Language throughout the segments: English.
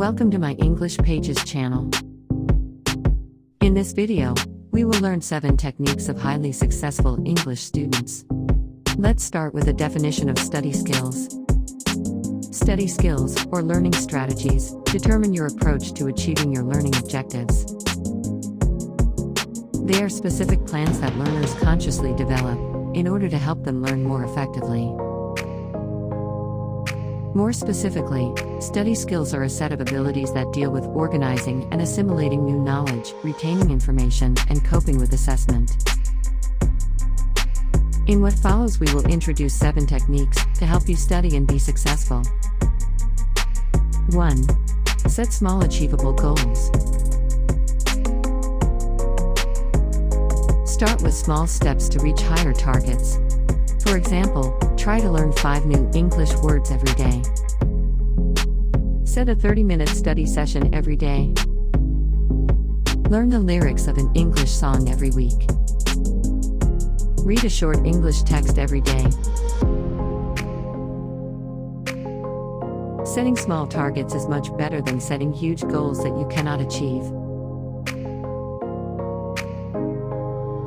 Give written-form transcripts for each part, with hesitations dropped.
Welcome to my English Pages channel. In this video, we will learn 7 techniques of highly successful English students. Let's start with a definition of study skills. Study skills, or learning strategies, determine your approach to achieving your learning objectives. They are specific plans that learners consciously develop in order to help them learn more effectively. More specifically, study skills are a set of abilities that deal with organizing and assimilating new knowledge, retaining information, and coping with assessment. In what follows, we will introduce 7 techniques to help you study and be successful. 1. Set small achievable goals. Start with small steps to reach higher targets. For example, try to learn 5 new English words every day. Set a 30-minute study session every day. Learn the lyrics of an English song every week. Read a short English text every day. Setting small targets is much better than setting huge goals that you cannot achieve.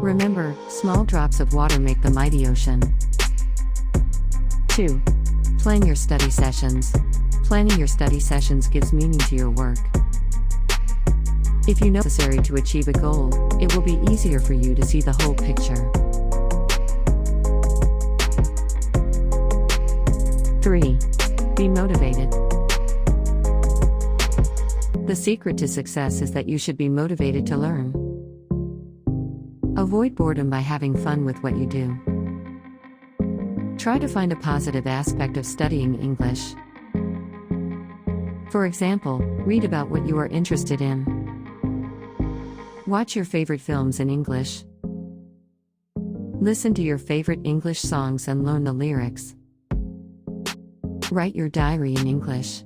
Remember, small drops of water make the mighty ocean. 2. Plan your study sessions. Planning your study sessions gives meaning to your work. If you know it's necessary to achieve a goal, it will be easier for you to see the whole picture. 3. Be motivated. The secret to success is that you should be motivated to learn. Avoid boredom by having fun with what you do. Try to find a positive aspect of studying English. For example, read about what you are interested in. Watch your favorite films in English. Listen to your favorite English songs and learn the lyrics. Write your diary in English.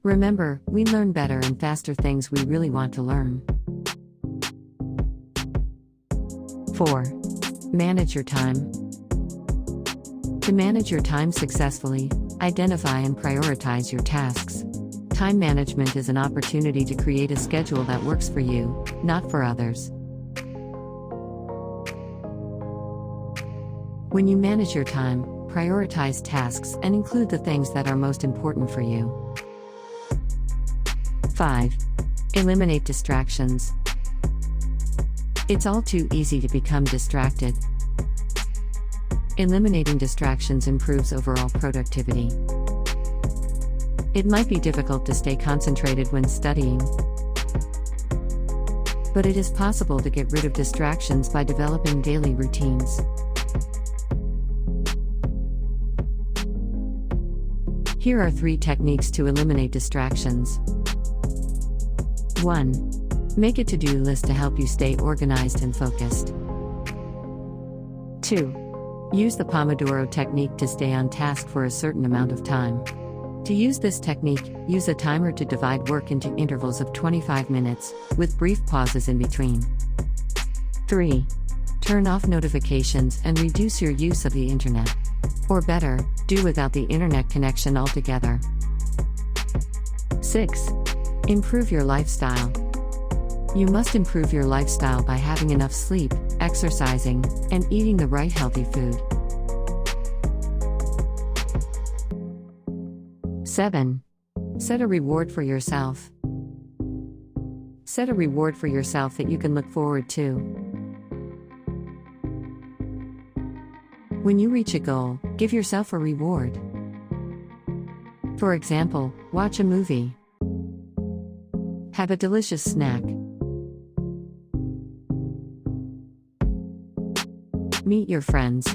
Remember, we learn better and faster things we really want to learn. 4. Manage your time. To manage your time successfully, identify and prioritize your tasks. Time management is an opportunity to create a schedule that works for you, not for others. When you manage your time, prioritize tasks and include the things that are most important for you. 5. Eliminate distractions. It's all too easy to become distracted. Eliminating distractions improves overall productivity. It might be difficult to stay concentrated when studying, but it is possible to get rid of distractions by developing daily routines. Here are 3 techniques to eliminate distractions. 1. Make a to-do list to help you stay organized and focused. 2. Use the Pomodoro technique to stay on task for a certain amount of time. To use this technique, use a timer to divide work into intervals of 25 minutes, with brief pauses in between. 3. Turn off notifications and reduce your use of the internet. Or better, do without the internet connection altogether. 6. Improve your lifestyle. You must improve your lifestyle by having enough sleep, exercising, and eating the right healthy food. 7. Set a reward for yourself. Set a reward for yourself that you can look forward to. When you reach a goal, give yourself a reward. For example, watch a movie. Have a delicious snack. Meet your friends.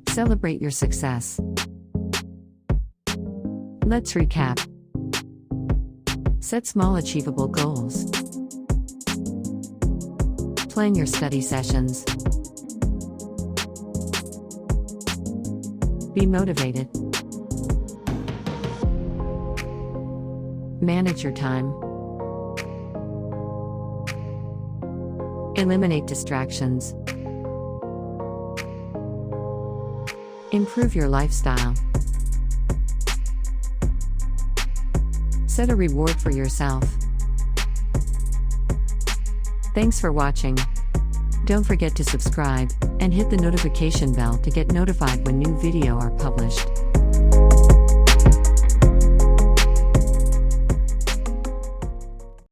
Celebrate your success. Let's recap. Set small achievable goals. Plan your study sessions. Be motivated. Manage your time. Eliminate distractions. Improve your lifestyle. Set a reward for yourself. Thanks for watching. Don't forget to subscribe and hit the notification bell to get notified when new videos are published.